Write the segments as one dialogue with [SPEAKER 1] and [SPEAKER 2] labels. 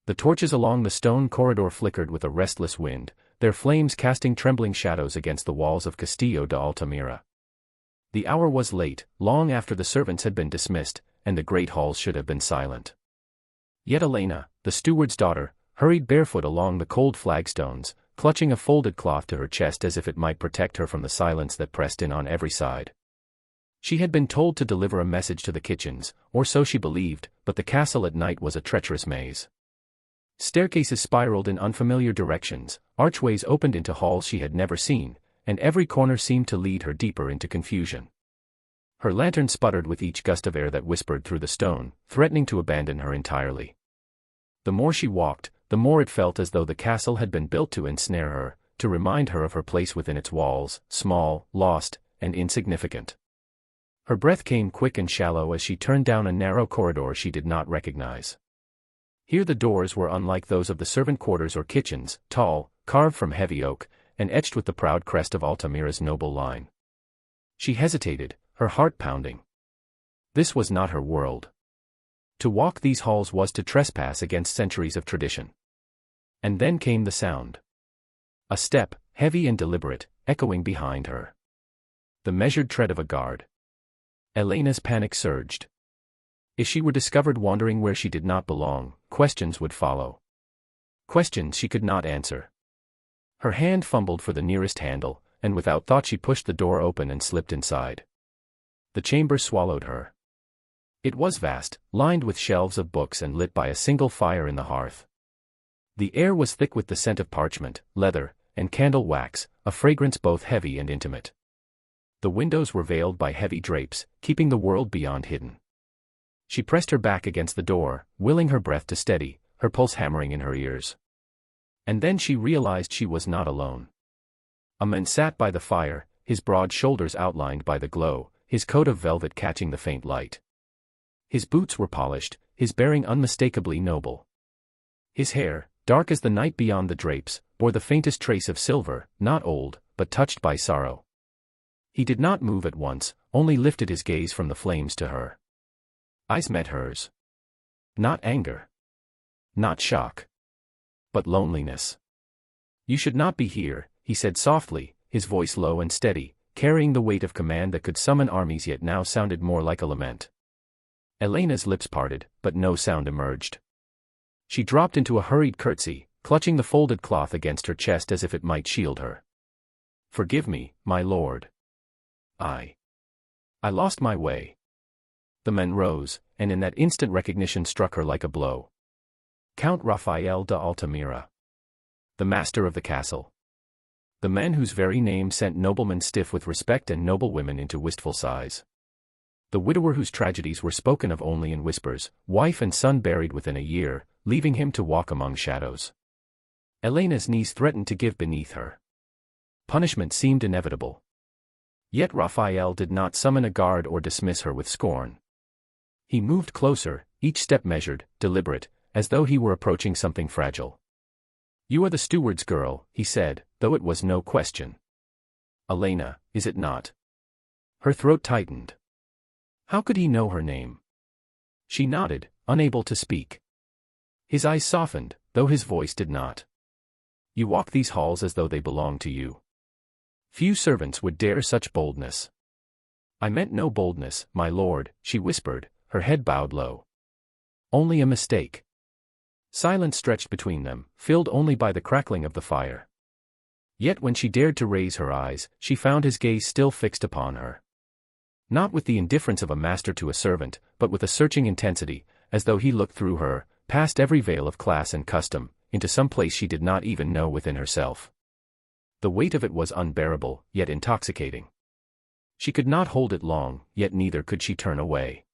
[SPEAKER 1] The torches along the stone corridor flickered with a restless wind, their flames casting trembling shadows against the walls of Castillo de Altamira. The hour was late, long after the servants had been dismissed, and the great halls should have been silent. Yet Elena, the steward's daughter, hurried barefoot along the cold flagstones, clutching a folded cloth to her chest as if it might protect her from the silence that pressed in on every side. She had been told to deliver a message to the kitchens, or so she believed, but the castle at night was a treacherous maze. Staircases spiraled in unfamiliar directions, archways opened into halls she had never seen, and every corner seemed to lead her deeper into confusion. Her lantern sputtered with each gust of air that whispered through the stone, threatening to abandon her entirely. The more she walked, the more it felt as though the castle had been built to ensnare her, to remind her of her place within its walls, small, lost, and insignificant. Her breath came quick and shallow as she turned down a narrow corridor she did not recognize. Here the doors were unlike those of the servant quarters or kitchens, tall, carved from heavy oak, and etched with the proud crest of Altamira's noble line. She hesitated, her heart pounding. This was not her world. To walk these halls was to trespass against centuries of tradition. And then came the sound. A step, heavy and deliberate, echoing behind her. The measured tread of a guard. Elena's panic surged. If she were discovered wandering where she did not belong, questions would follow. Questions she could not answer. Her hand fumbled for the nearest handle, and without thought she pushed the door open and slipped inside. The chamber swallowed her. It was vast, lined with shelves of books and lit by a single fire in the hearth. The air was thick with the scent of parchment, leather, and candle wax, a fragrance both heavy and intimate. The windows were veiled by heavy drapes, keeping the world beyond hidden. She pressed her back against the door, willing her breath to steady, her pulse hammering in her ears. And then she realized she was not alone. A man sat by the fire, his broad shoulders outlined by the glow, his coat of velvet catching the faint light. His boots were polished, his bearing unmistakably noble. His hair, dark as the night beyond the drapes, bore the faintest trace of silver, not old, but touched by sorrow. He did not move at once, only lifted his gaze from the flames to her. Eyes met hers. Not anger. Not shock. But loneliness. "You should not be here," he said softly, his voice low and steady, carrying the weight of command that could summon armies yet now sounded more like a lament. Elena's lips parted, but no sound emerged. She dropped into a hurried curtsy, clutching the folded cloth against her chest as if it might shield her. "Forgive me, my lord. I lost my way." The man rose, and in that instant recognition struck her like a blow. Count Rafael de Altamira. The master of the castle. The man whose very name sent noblemen stiff with respect and noble women into wistful sighs. The widower whose tragedies were spoken of only in whispers, wife and son buried within a year, leaving him to walk among shadows. Elena's knees threatened to give beneath her. Punishment seemed inevitable. Yet Raphael did not summon a guard or dismiss her with scorn. He moved closer, each step measured, deliberate, as though he were approaching something fragile. "You are the steward's girl," he said, though it was no question. "Elena, is it not?" Her throat tightened. How could he know her name? She nodded, unable to speak. His eyes softened, though his voice did not. "You walk these halls as though they belong to you. Few servants would dare such boldness." "I meant no boldness, my lord," she whispered, her head bowed low. "Only a mistake." Silence stretched between them, filled only by the crackling of the fire. Yet when she dared to raise her eyes, she found his gaze still fixed upon her. Not with the indifference of a master to a servant, but with a searching intensity, as though he looked through her, past every veil of class and custom, into some place she did not even know within herself. The weight of it was unbearable, yet intoxicating. She could not hold it long, yet neither could she turn away.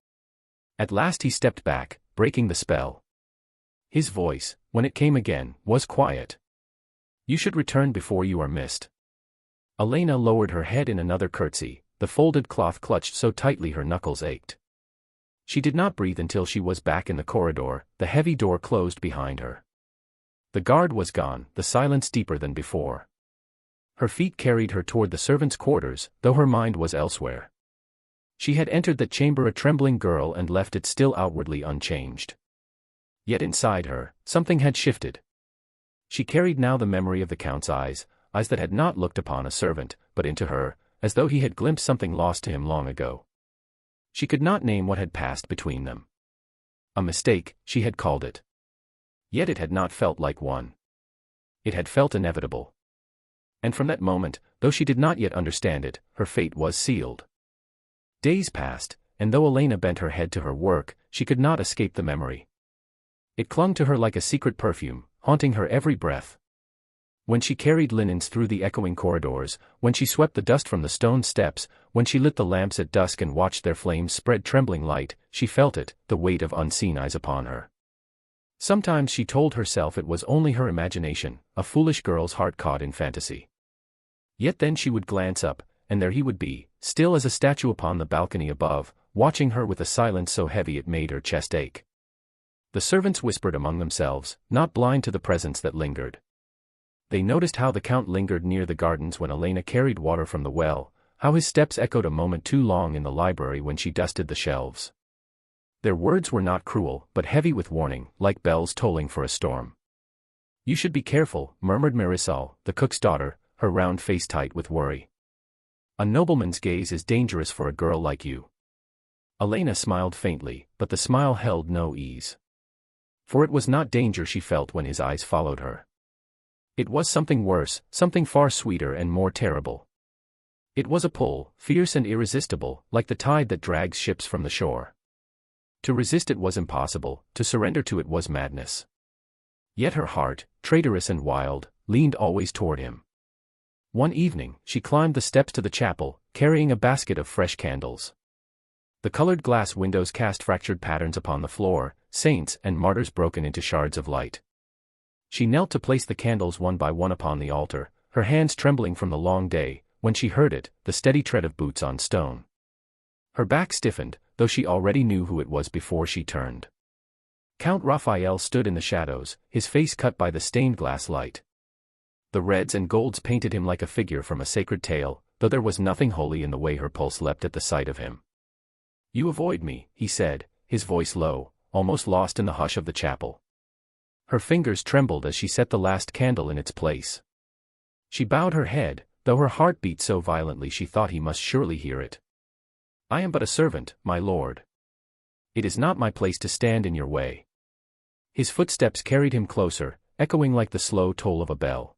[SPEAKER 1] At last he stepped back, breaking the spell. His voice, when it came again, was quiet. "You should return before you are missed." Elena lowered her head in another curtsy, the folded cloth clutched so tightly her knuckles ached. She did not breathe until she was back in the corridor, the heavy door closed behind her. The guard was gone, the silence deeper than before. Her feet carried her toward the servants' quarters, though her mind was elsewhere. She had entered that chamber a trembling girl and left it still outwardly unchanged. Yet inside her, something had shifted. She carried now the memory of the Count's eyes that had not looked upon a servant, but into her, as though he had glimpsed something lost to him long ago. She could not name what had passed between them. A mistake, she had called it. Yet it had not felt like one. It had felt inevitable. And from that moment, though she did not yet understand it, her fate was sealed. Days passed, and though Elena bent her head to her work, she could not escape the memory. It clung to her like a secret perfume, haunting her every breath. When she carried linens through the echoing corridors, when she swept the dust from the stone steps, when she lit the lamps at dusk and watched their flames spread trembling light, she felt it, the weight of unseen eyes upon her. Sometimes she told herself it was only her imagination, a foolish girl's heart caught in fantasy. Yet then she would glance up, and there he would be, still as a statue upon the balcony above, watching her with a silence so heavy it made her chest ache. The servants whispered among themselves, not blind to the presence that lingered. They noticed how the Count lingered near the gardens when Elena carried water from the well, how his steps echoed a moment too long in the library when she dusted the shelves. Their words were not cruel, but heavy with warning, like bells tolling for a storm. "You should be careful," murmured Marisol, the cook's daughter, her round face tight with worry. "A nobleman's gaze is dangerous for a girl like you." Elena smiled faintly, but the smile held no ease. For it was not danger she felt when his eyes followed her. It was something worse, something far sweeter and more terrible. It was a pull, fierce and irresistible, like the tide that drags ships from the shore. To resist it was impossible, to surrender to it was madness. Yet her heart, traitorous and wild, leaned always toward him. One evening, she climbed the steps to the chapel, carrying a basket of fresh candles. The colored glass windows cast fractured patterns upon the floor, saints and martyrs broken into shards of light. She knelt to place the candles one by one upon the altar, her hands trembling from the long day, when she heard it, the steady tread of boots on stone. Her back stiffened, though she already knew who it was before she turned. Count Raphael stood in the shadows, his face cut by the stained glass light. The reds and golds painted him like a figure from a sacred tale, though there was nothing holy in the way her pulse leapt at the sight of him. "You avoid me," he said, his voice low, almost lost in the hush of the chapel. Her fingers trembled as she set the last candle in its place. She bowed her head, though her heart beat so violently she thought he must surely hear it. "I am but a servant, my lord. It is not my place to stand in your way." His footsteps carried him closer, echoing like the slow toll of a bell.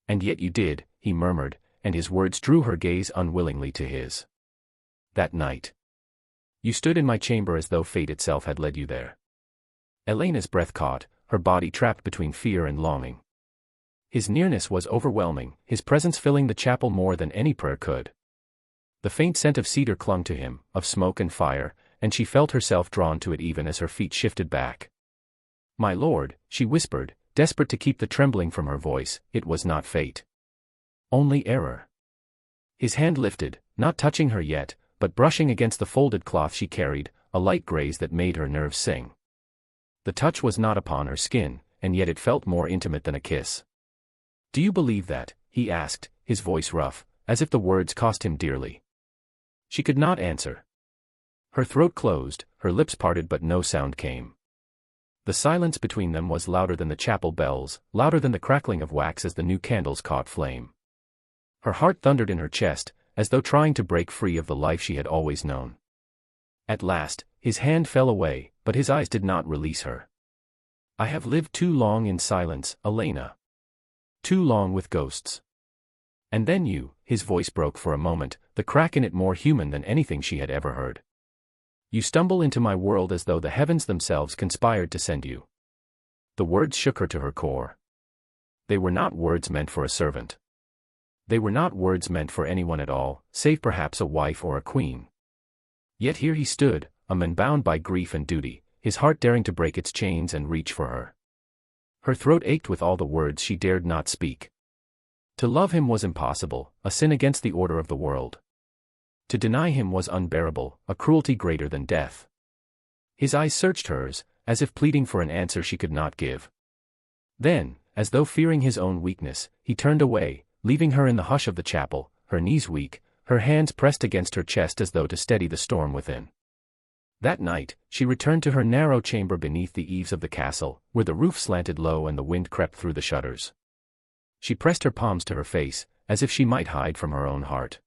[SPEAKER 1] "And yet you did," he murmured, and his words drew her gaze unwillingly to his. "That night. You stood in my chamber as though fate itself had led you there." Elena's breath caught, her body trapped between fear and longing. His nearness was overwhelming, his presence filling the chapel more than any prayer could. The faint scent of cedar clung to him, of smoke and fire, and she felt herself drawn to it even as her feet shifted back. "My lord," she whispered, desperate to keep the trembling from her voice, "it was not fate. Only error." His hand lifted, not touching her yet, but brushing against the folded cloth she carried, a light graze that made her nerves sing. The touch was not upon her skin, and yet it felt more intimate than a kiss. "Do you believe that?" he asked, his voice rough, as if the words cost him dearly. She could not answer. Her throat closed, her lips parted but no sound came. The silence between them was louder than the chapel bells, louder than the crackling of wax as the new candles caught flame. Her heart thundered in her chest, as though trying to break free of the life she had always known. At last, his hand fell away, but his eyes did not release her. "I have lived too long in silence, Elena. Too long with ghosts." "And then you," his voice broke for a moment, the crack in it more human than anything she had ever heard. "You stumble into my world as though the heavens themselves conspired to send you." The words shook her to her core. They were not words meant for a servant. They were not words meant for anyone at all, save perhaps a wife or a queen. Yet here he stood, a man bound by grief and duty, his heart daring to break its chains and reach for her. Her throat ached with all the words she dared not speak. To love him was impossible, a sin against the order of the world. To deny him was unbearable, a cruelty greater than death. His eyes searched hers, as if pleading for an answer she could not give. Then, as though fearing his own weakness, he turned away, leaving her in the hush of the chapel, her knees weak, her hands pressed against her chest as though to steady the storm within. That night, she returned to her narrow chamber beneath the eaves of the castle, where the roof slanted low and the wind crept through the shutters. She pressed her palms to her face, as if she might hide from her own heart.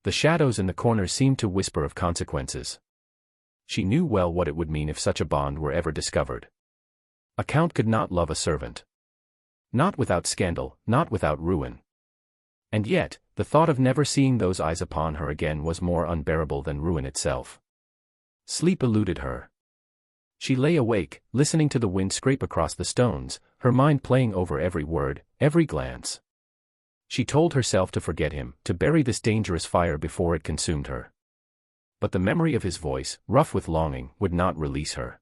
[SPEAKER 1] The shadows in the corners seemed to whisper of consequences. She knew well what it would mean if such a bond were ever discovered. A count could not love a servant. Not without scandal, not without ruin. And yet, the thought of never seeing those eyes upon her again was more unbearable than ruin itself. Sleep eluded her. She lay awake, listening to the wind scrape across the stones, her mind playing over every word, every glance. She told herself to forget him, to bury this dangerous fire before it consumed her. But the memory of his voice, rough with longing, would not release her.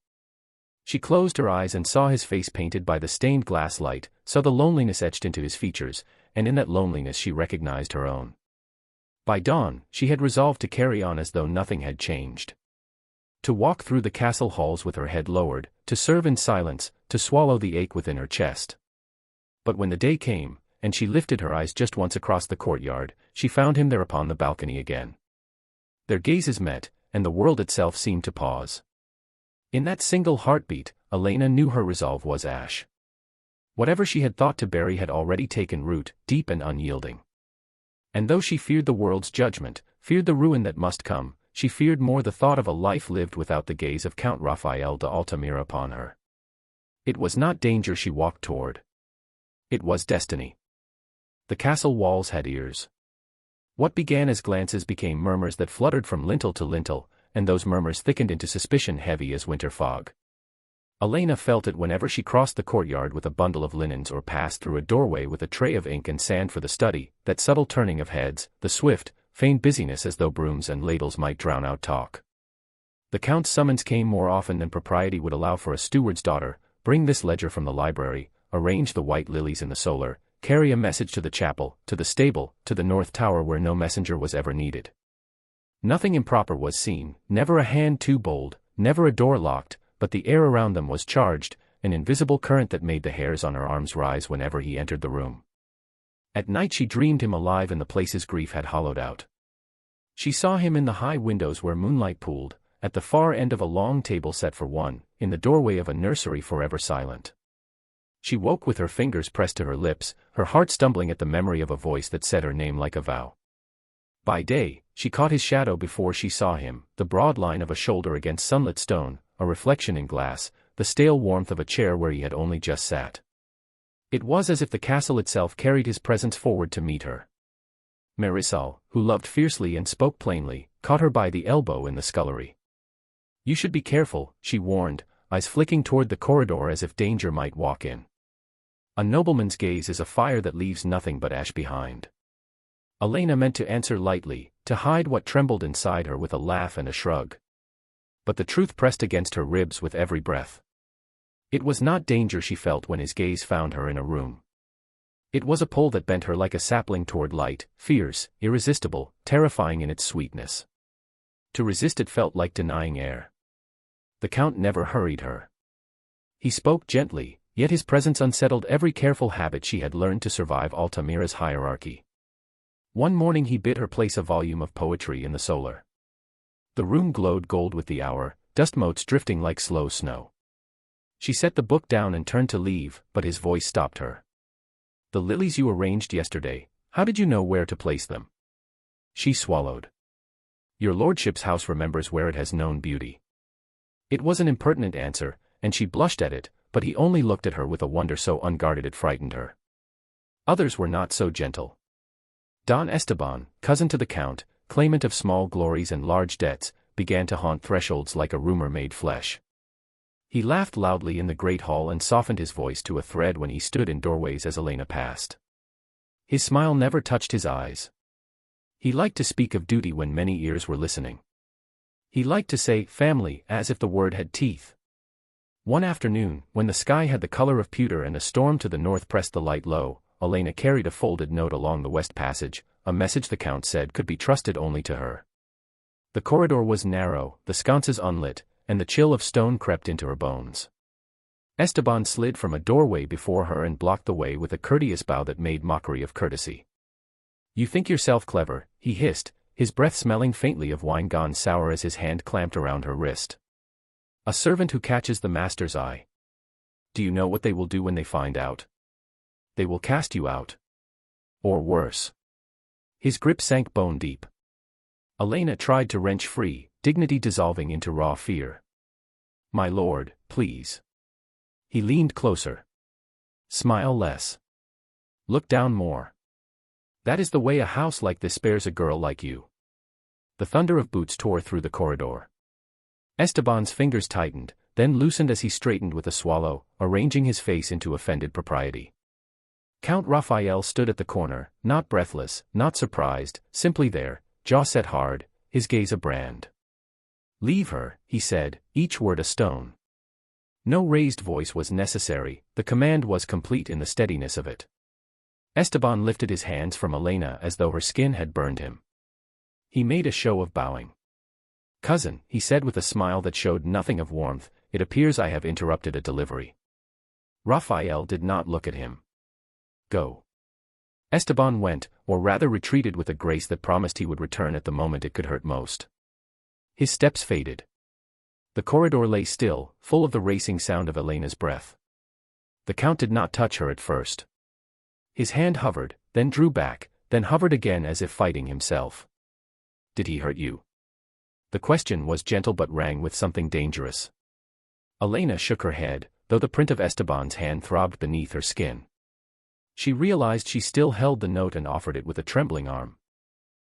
[SPEAKER 1] She closed her eyes and saw his face painted by the stained glass light, saw the loneliness etched into his features, and in that loneliness she recognized her own. By dawn, she had resolved to carry on as though nothing had changed. To walk through the castle halls with her head lowered, to serve in silence, to swallow the ache within her chest. But when the day came, and she lifted her eyes just once across the courtyard, she found him there upon the balcony again. Their gazes met, and the world itself seemed to pause. In that single heartbeat, Elena knew her resolve was ash. Whatever she had thought to bury had already taken root, deep and unyielding. And though she feared the world's judgment, feared the ruin that must come, she feared more the thought of a life lived without the gaze of Count Raphael de Altamira upon her. It was not danger she walked toward. It was destiny. The castle walls had ears. What began as glances became murmurs that fluttered from lintel to lintel, and those murmurs thickened into suspicion heavy as winter fog. Elena felt it whenever she crossed the courtyard with a bundle of linens or passed through a doorway with a tray of ink and sand for the study, that subtle turning of heads, the swift, feigned busyness as though brooms and ladles might drown out talk. The count's summons came more often than propriety would allow for a steward's daughter: bring this ledger from the library, arrange the white lilies in the solar, carry a message to the chapel, to the stable, to the north tower where no messenger was ever needed. Nothing improper was seen, never a hand too bold, never a door locked, but the air around them was charged, an invisible current that made the hairs on her arms rise whenever he entered the room. At night she dreamed him alive in the places grief had hollowed out. She saw him in the high windows where moonlight pooled, at the far end of a long table set for one, in the doorway of a nursery forever silent. She woke with her fingers pressed to her lips, her heart stumbling at the memory of a voice that said her name like a vow. By day, she caught his shadow before she saw him, the broad line of a shoulder against sunlit stone, a reflection in glass, the stale warmth of a chair where he had only just sat. It was as if the castle itself carried his presence forward to meet her. Marisol, who loved fiercely and spoke plainly, caught her by the elbow in the scullery. "You should be careful," she warned, eyes flicking toward the corridor as if danger might walk in. A nobleman's gaze is a fire that leaves nothing but ash behind. Elena meant to answer lightly, to hide what trembled inside her with a laugh and a shrug. But the truth pressed against her ribs with every breath. It was not danger she felt when his gaze found her in a room. It was a pull that bent her like a sapling toward light, fierce, irresistible, terrifying in its sweetness. To resist it felt like denying air. The count never hurried her. He spoke gently, yet his presence unsettled every careful habit she had learned to survive Altamira's hierarchy. One morning he bid her place a volume of poetry in the solar. The room glowed gold with the hour, dust motes drifting like slow snow. She set the book down and turned to leave, but his voice stopped her. "The lilies you arranged yesterday, how did you know where to place them?" She swallowed. "Your lordship's house remembers where it has known beauty." It was an impertinent answer, and she blushed at it, but he only looked at her with a wonder so unguarded it frightened her. Others were not so gentle. Don Esteban, cousin to the count, claimant of small glories and large debts, began to haunt thresholds like a rumor made flesh. He laughed loudly in the great hall and softened his voice to a thread when he stood in doorways as Elena passed. His smile never touched his eyes. He liked to speak of duty when many ears were listening. He liked to say family as if the word had teeth. One afternoon, when the sky had the color of pewter and a storm to the north pressed the light low, Elena carried a folded note along the west passage, a message the count said could be trusted only to her. The corridor was narrow, the sconces unlit, and the chill of stone crept into her bones. Esteban slid from a doorway before her and blocked the way with a courteous bow that made mockery of courtesy. "You think yourself clever," he hissed, his breath smelling faintly of wine gone sour as his hand clamped around her wrist. A servant who catches the master's eye. Do you know what they will do when they find out? They will cast you out. Or worse. His grip sank bone deep. Elena tried to wrench free, dignity dissolving into raw fear. My lord, please. He leaned closer. Smile less. Look down more. That is the way a house like this spares a girl like you. The thunder of boots tore through the corridor. Esteban's fingers tightened, then loosened as he straightened with a swallow, arranging his face into offended propriety. Count Raphael stood at the corner, not breathless, not surprised, simply there, jaw set hard, his gaze a brand. Leave her, he said, each word a stone. No raised voice was necessary, the command was complete in the steadiness of it. Esteban lifted his hands from Elena as though her skin had burned him. He made a show of bowing. Cousin, he said with a smile that showed nothing of warmth, it appears I have interrupted a delivery. Raphael did not look at him. Go. Esteban went, or rather retreated with a grace that promised he would return at the moment it could hurt most. His steps faded. The corridor lay still, full of the racing sound of Elena's breath. The Count did not touch her at first. His hand hovered, then drew back, then hovered again as if fighting himself. Did he hurt you? The question was gentle but rang with something dangerous. Elena shook her head, though the print of Esteban's hand throbbed beneath her skin. She realized she still held the note and offered it with a trembling arm.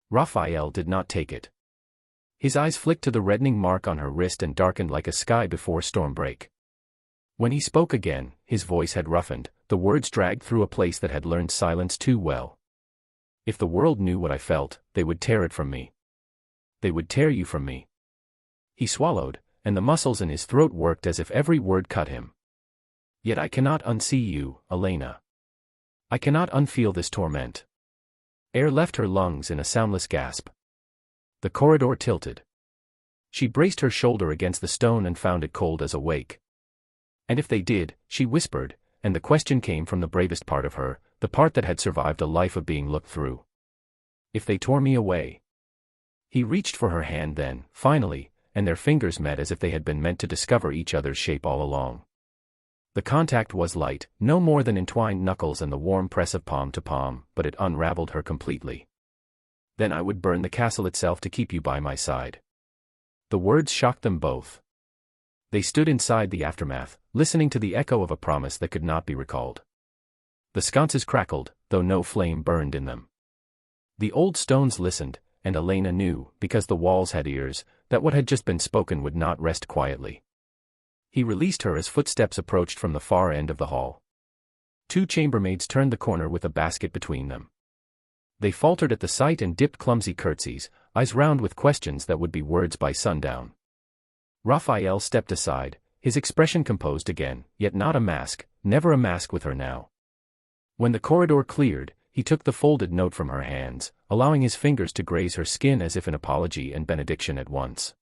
[SPEAKER 1] Raphael did not take it. His eyes flicked to the reddening mark on her wrist and darkened like a sky before storm break. When he spoke again, his voice had roughened, the words dragged through a place that had learned silence too well. If the world knew what I felt, they would tear it from me. They would tear you from me. He swallowed, and the muscles in his throat worked as if every word cut him. Yet I cannot unsee you, Elena. I cannot unfeel this torment. Air left her lungs in a soundless gasp. The corridor tilted. She braced her shoulder against the stone and found it cold as a wake. And if they did, she whispered, and the question came from the bravest part of her, the part that had survived a life of being looked through. If they tore me away. He reached for her hand then, finally, and their fingers met as if they had been meant to discover each other's shape all along. The contact was light, no more than entwined knuckles and the warm press of palm to palm, but it unraveled her completely. Then I would burn the castle itself to keep you by my side. The words shocked them both. They stood inside the aftermath, listening to the echo of a promise that could not be recalled. The sconces crackled, though no flame burned in them. The old stones listened, and Elena knew, because the walls had ears, that what had just been spoken would not rest quietly. He released her as footsteps approached from the far end of the hall. Two chambermaids turned the corner with a basket between them. They faltered at the sight and dipped clumsy curtsies, eyes round with questions that would be words by sundown. Raphael stepped aside, his expression composed again, yet not a mask, never a mask with her now. When the corridor cleared, he took the folded note from her hands, allowing his fingers to graze her skin as if an apology and benediction at once.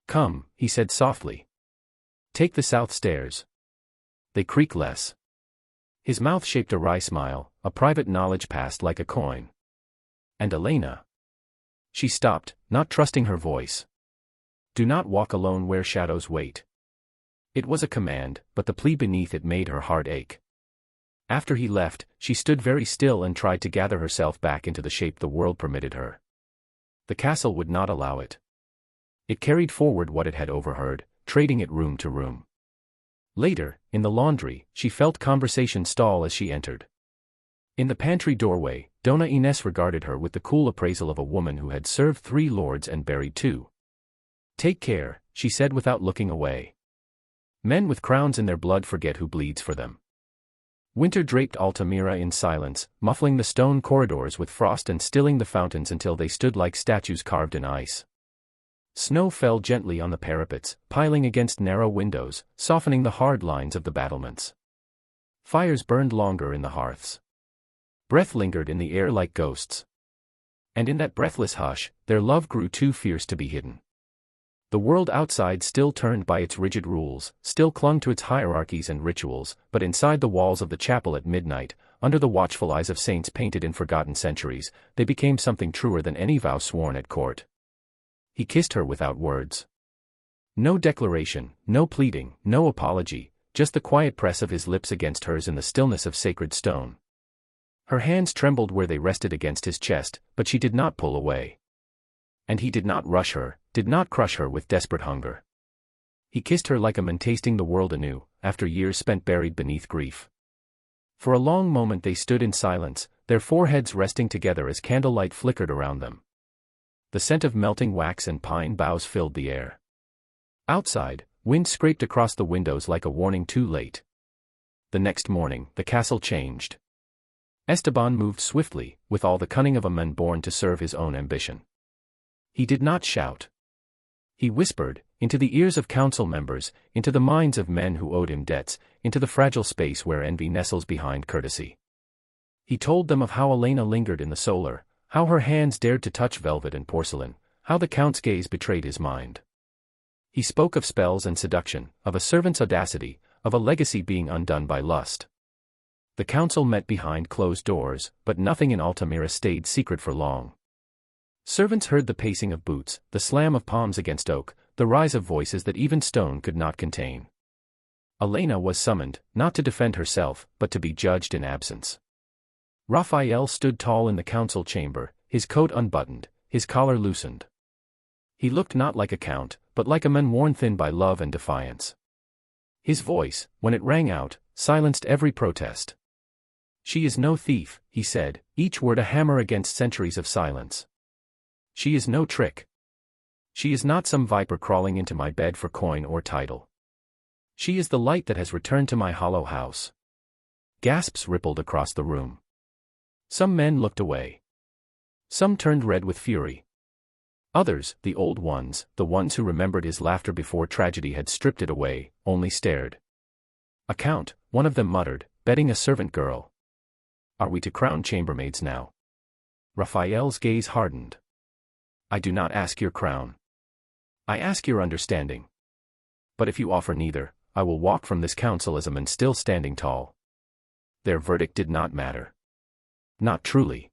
[SPEAKER 1] Come, he said softly. Take the south stairs. They creak less. His mouth shaped a wry smile, a private knowledge passed like a coin. And Elena? She stopped, not trusting her voice. Do not walk alone where shadows wait. It was a command, but the plea beneath it made her heart ache. After he left, she stood very still and tried to gather herself back into the shape the world permitted her. The castle would not allow it. It carried forward what it had overheard, trading it room to room. Later, in the laundry, she felt conversation stall as she entered. In the pantry doorway, Dona Inés regarded her with the cool appraisal of a woman who had served 3 lords and buried 2. Take care, she said without looking away. Men with crowns in their blood forget who bleeds for them. Winter draped Altamira in silence, muffling the stone corridors with frost and stilling the fountains until they stood like statues carved in ice. Snow fell gently on the parapets, piling against narrow windows, softening the hard lines of the battlements. Fires burned longer in the hearths. Breath lingered in the air like ghosts. And in that breathless hush, their love grew too fierce to be hidden. The world outside still turned by its rigid rules, still clung to its hierarchies and rituals, but inside the walls of the chapel at midnight, under the watchful eyes of saints painted in forgotten centuries, they became something truer than any vow sworn at court. He kissed her without words. No declaration, no pleading, no apology, just the quiet press of his lips against hers in the stillness of sacred stone. Her hands trembled where they rested against his chest, but she did not pull away. And he did not rush her, did not crush her with desperate hunger. He kissed her like a man tasting the world anew, after years spent buried beneath grief. For a long moment they stood in silence, their foreheads resting together as candlelight flickered around them. The scent of melting wax and pine boughs filled the air. Outside, wind scraped across the windows like a warning too late. The next morning, the castle changed. Esteban moved swiftly, with all the cunning of a man born to serve his own ambition. He did not shout. He whispered, into the ears of council members, into the minds of men who owed him debts, into the fragile space where envy nestles behind courtesy. He told them of how Elena lingered in the solar, how her hands dared to touch velvet and porcelain, how the count's gaze betrayed his mind. He spoke of spells and seduction, of a servant's audacity, of a legacy being undone by lust. The council met behind closed doors, but nothing in Altamira stayed secret for long. Servants heard the pacing of boots, the slam of palms against oak, the rise of voices that even stone could not contain. Elena was summoned, not to defend herself, but to be judged in absence. Raphael stood tall in the council chamber, his coat unbuttoned, his collar loosened. He looked not like a count, but like a man worn thin by love and defiance. His voice, when it rang out, silenced every protest. "She is no thief," he said, each word a hammer against centuries of silence. "She is no trick. She is not some viper crawling into my bed for coin or title. She is the light that has returned to my hollow house." Gasps rippled across the room. Some men looked away. Some turned red with fury. Others, the old ones, the ones who remembered his laughter before tragedy had stripped it away, only stared. "A count," one of them muttered, betting a servant girl. "Are we to crown chambermaids now?" Raphael's gaze hardened. "I do not ask your crown. I ask your understanding. But if you offer neither, I will walk from this council as a man still standing tall." Their verdict did not matter. Not truly.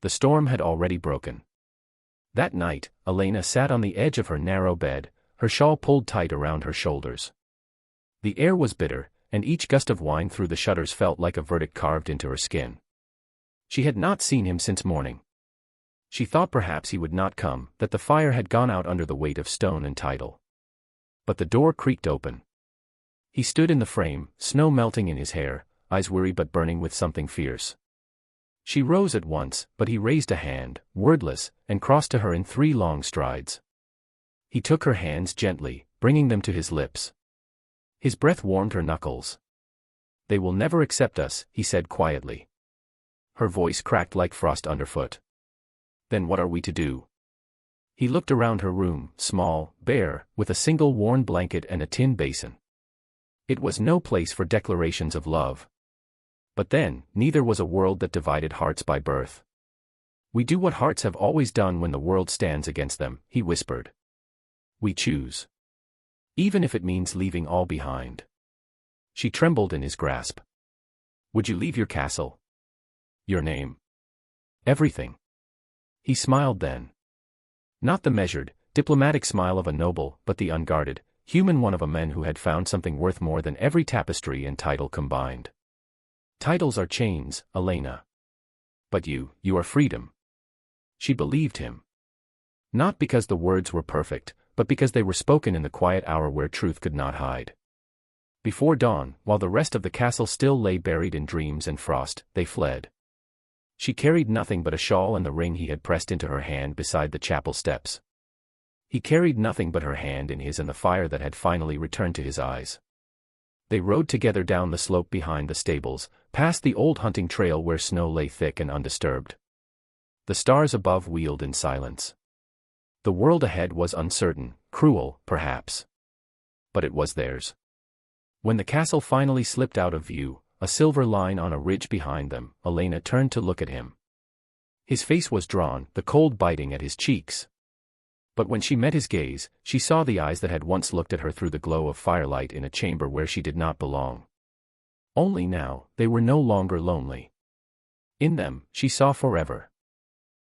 [SPEAKER 1] The storm had already broken. That night, Elena sat on the edge of her narrow bed, her shawl pulled tight around her shoulders. The air was bitter, and each gust of wine through the shutters felt like a verdict carved into her skin. She had not seen him since morning. She thought perhaps he would not come, that the fire had gone out under the weight of stone and title. But the door creaked open. He stood in the frame, snow melting in his hair, eyes weary but burning with something fierce. She rose at once, but he raised a hand, wordless, and crossed to her in 3 long strides. He took her hands gently, bringing them to his lips. His breath warmed her knuckles. "They will never accept us," he said quietly. Her voice cracked like frost underfoot. "Then what are we to do?" He looked around her room, small, bare, with a single worn blanket and a tin basin. It was no place for declarations of love. But then, neither was a world that divided hearts by birth. "We do what hearts have always done when the world stands against them," he whispered. "We choose. Even if it means leaving all behind." She trembled in his grasp. "Would you leave your castle? Your name? Everything?" He smiled then. Not the measured, diplomatic smile of a noble, but the unguarded, human one of a man who had found something worth more than every tapestry and title combined. "Titles are chains, Elena. But you are freedom." She believed him. Not because the words were perfect, but because they were spoken in the quiet hour where truth could not hide. Before dawn, while the rest of the castle still lay buried in dreams and frost, they fled. She carried nothing but a shawl and the ring he had pressed into her hand beside the chapel steps. He carried nothing but her hand in his and the fire that had finally returned to his eyes. They rode together down the slope behind the stables, past the old hunting trail where snow lay thick and undisturbed. The stars above wheeled in silence. The world ahead was uncertain, cruel, perhaps. But it was theirs. When the castle finally slipped out of view, a silver line on a ridge behind them, Elena turned to look at him. His face was drawn, the cold biting at his cheeks. But when she met his gaze, she saw the eyes that had once looked at her through the glow of firelight in a chamber where she did not belong. Only now, they were no longer lonely. In them, she saw forever.